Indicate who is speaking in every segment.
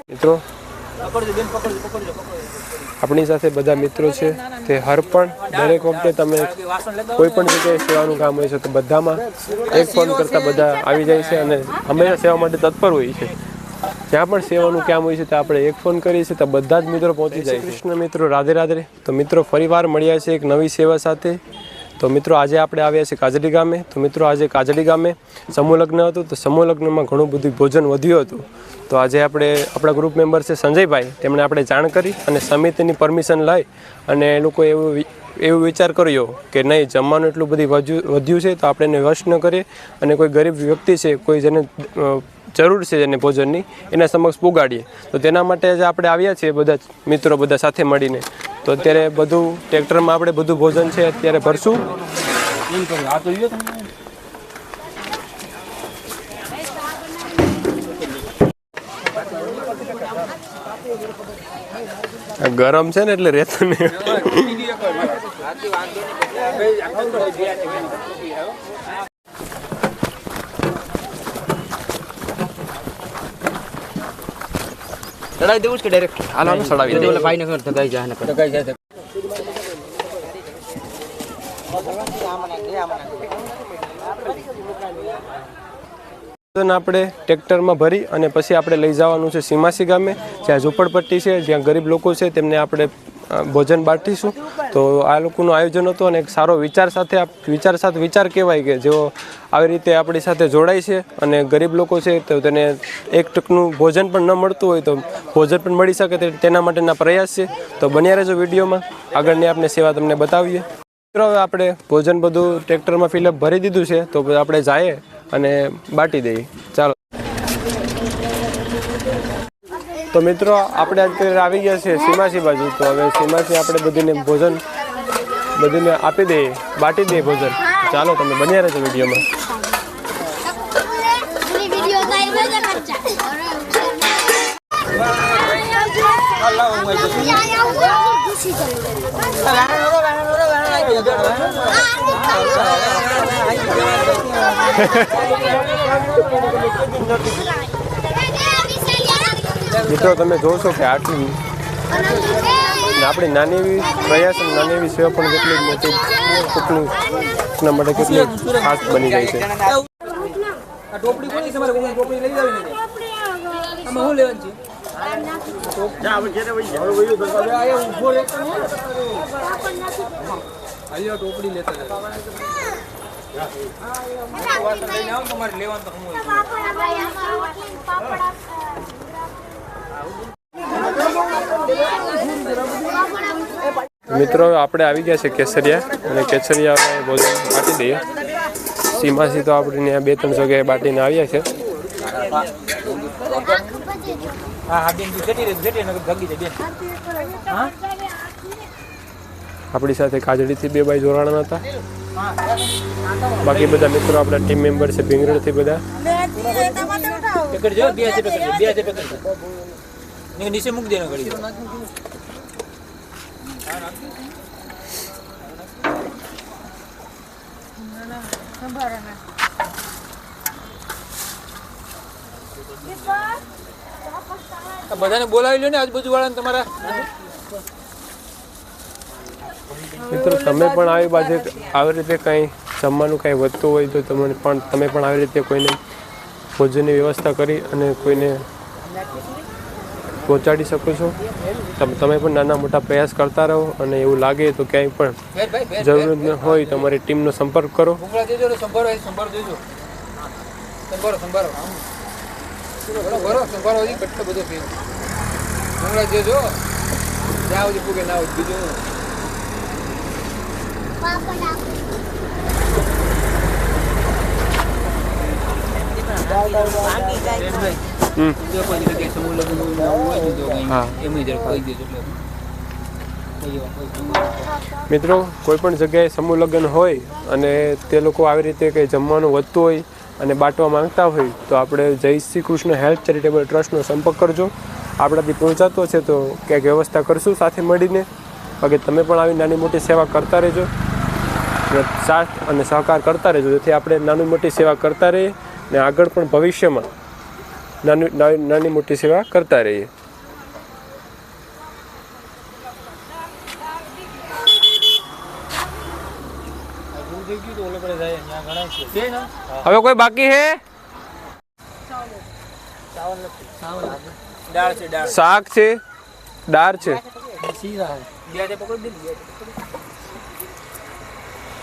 Speaker 1: મિત્રો આપણી સાથે બધા મિત્રો છે તે હર પણ દરેક વખતે તમે કોઈ પણ જગ્યાએ સેવાનું કામ હોય છે તો બધામાં એક ફોન કરતાં બધા આવી જાય છે અને હંમેશા સેવા માટે તત્પર હોય છે। જ્યાં પણ સેવાનું કામ હોય છે તો આપણે એક ફોન કરીએ છીએ તો બધા જ મિત્રો પહોંચી જાય। કૃષ્ણ મિત્રો, રાધે રાધે। તો મિત્રો ફરીવાર મળ્યા છે એક નવી સેવા સાથે। તો મિત્રો આજે આપણે આવ્યા છીએ કાજડી ગામે। તો મિત્રો આજે કાજડી ગામે સમૂહ લગ્ન હતું તો સમૂહ લગ્નમાં ઘણું બધું ભોજન વધ્યું હતું। તો આજે આપણે આપણા ગ્રુપ મેમ્બર છે સંજયભાઈ, તેમણે આપણે જાણ કરી અને સમિતિની પરમિશન લઈ અને એ લોકો એવું વિચાર કર્યો કે નહીં, જમવાનું એટલું બધું વધ્યું છે તો આપણે એને વશ ન કરીએ અને કોઈ ગરીબ વ્યક્તિ છે, કોઈ જેને જરૂર છે જેને ભોજનની, એના સમક્ષ પુગાડીએ। તો તેના માટે આજે આપણે આવ્યા છીએ બધા મિત્રો બધા સાથે મળીને। તો અત્યારે બધું ટ્રેક્ટરમાં આપણે બધું ભોજન છે અત્યારે ભરશું। ગરમ છે ને એટલે રહેતું નહીં।
Speaker 2: ચડાવી દેવું કે ડાયરેક્ટ
Speaker 1: હાલ ચડાવી દે,
Speaker 2: ભાઈ ને ધગાઈ જાય
Speaker 1: આપણે ટ્રેક્ટરમાં ભરી અને પછી આપણે લઈ જવાનું છે સીમાસી ગામે, જ્યાં ઝૂંપડપટ્ટી છે, જ્યાં ગરીબ લોકો છે, તેમને આપણે ભોજન બાંટીશું। તો આ લોકોનું આયોજન હતું અને એક સારો વિચાર કહેવાય કે જેઓ આવી રીતે આપણી સાથે જોડાય છે અને ગરીબ લોકો છે તો તેને એક ટકનું ભોજન પણ ન મળતું હોય તો ભોજન પણ મળી શકે તેના માટેના પ્રયાસ છે। તો બન્યા રહેજો વિડીયોમાં, આગળની આપણે સેવા તમને બતાવીએ। મિત્રો હવે આપણે ભોજન બધું ટ્રેક્ટરમાં ફિલઅપ ભરી દીધું છે તો આપણે જઈએ અને બાટી દઈએ, ચાલો। તો મિત્રો આપણે અત્યારે આવી ગયા છે સીમાસી બાજુ। તો હવે સીમાસી આપણે બધીને ભોજન બધીને આપી દઈએ, બાટી દઈએ ભોજન। ચાલો તમે બન્યા રહેજો વિડીયોમાં। મિત્રો તમે જોશો કે આટલી આપણી નાની એવી પ્રયાસ અને નાની એવી સેવા પણ કેટલી મોટી કોકના માટે કેટલી ખાસ બની જાય છે। મિત્રો આપણે આવી ગયા છે કેસરિયા અને કેસરિયા ભોજન બાટી દઈએ। સીમાસી તો આપણે ત્યાં 2-3 જગ્યાએ બાટીને આવ્યા છે। આપણી સાથે કાજડીથી 2 ભાઈ જોડાણા હતા, બાકી બધા મિત્રો આપણા ટીમ મેમ્બર છે ભીંગરણથી બધા।
Speaker 2: નીચે મૂકી દેना ઘડી બધાને બોલાવી લો ને આજુબાજુ વાળાને તમારા।
Speaker 1: મિત્રો તમે પણ આવી બાજુ આવી રીતે કંઈ જમવાનું કંઈ વધતું હોય તો તમે પણ આવી રીતે કોઈને ભોજનની વ્યવસ્થા કરી અને કોઈને પહોંચાડી શકો છો। તમે પણ નાના મોટા પ્રયાસ કરતા રહો અને એવું લાગે તો ક્યાંય પણ જરૂર હોય તમારી ટીમનો સંપર્ક કરો। મિત્રો કોઈ પણ જગ્યાએ સમૂહ લગ્ન હોય અને તે લોકો આવી રીતે કંઈ જમવાનું વધતું હોય અને બાંટવા માંગતા હોય તો આપણે જય શ્રી કૃષ્ણ હેલ્થ ચેરિટેબલ ટ્રસ્ટનો સંપર્ક કરજો। આપણાથી પહોંચાતો છે તો ક્યાંક વ્યવસ્થા કરશું સાથે મળીને। બાકી તમે પણ આવી નાની મોટી સેવા કરતા રહેજો, સાથ અને સહકાર કરતા રહેજો, જેથી આપણે નાની મોટી સેવા કરતા રહીએ ને આગળ પણ ભવિષ્યમાં નાની મોટી સેવા કરતા રહીએ. હવે કોઈ બાકી હે? શાક છે, દાળ છે.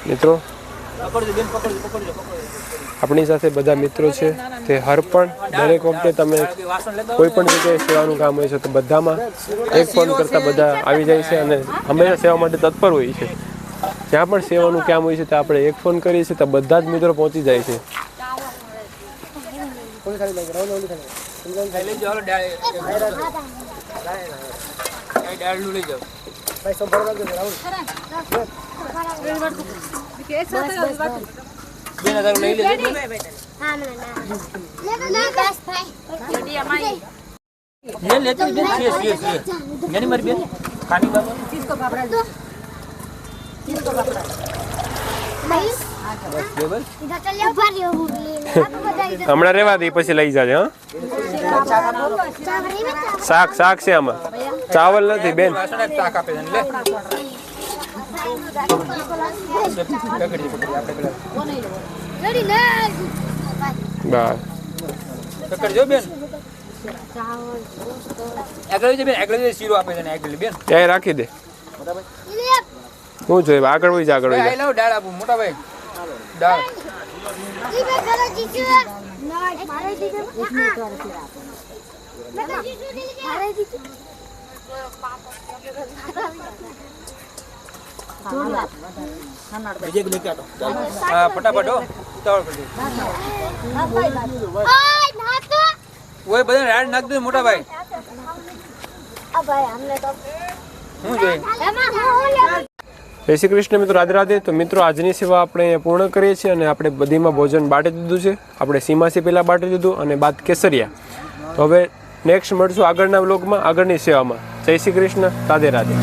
Speaker 1: મિત્રો આપણી સાથે બધા મિત્રો છે તે હર પણ દરેક વખતે તમે કોઈ પણ જગ્યાએ સેવાનું કામ હોય છે તો બધામાં એક ફોન કરતા બધા આવી જાય છે અને હંમેશા સેવા માટે તત્પર હોય છે. જ્યાં પણ સેવાનું કામ હોય છે તો આપણે એક ફોન કરીએ છીએ તો બધા જ મિત્રો પહોંચી જાય છે. હમણાં રેવા દે પછી લઈ જાજે. હા શાક છે આમાં, ચાવલ નથી બેન. ત્યાં રાખી દે. શું જોઈએ આગળ હોય છે? આગળ હોય
Speaker 2: દાળ આપું મોટા ભાઈ. દાળ ફટાફટ ઓય બધા રાડ નાખ દે મોટા ભાઈ. શું જોઈએ?
Speaker 1: જય શ્રી કૃષ્ણ મિત્રો, રાધે રાધે. તો મિત્રો આજની સેવા આપણે અહીંયા પૂર્ણ કરીએ છીએ અને આપણે બધીમાં ભોજન બાટી દીધું છે. આપણે સીમાસી પહેલાં બાટી દીધું અને બાદ કેસરિયા. તો હવે નેક્સ્ટ મળશું આગળના વ્લોગમાં, આગળની સેવામાં. જય શ્રી કૃષ્ણ, રાધે રાધે.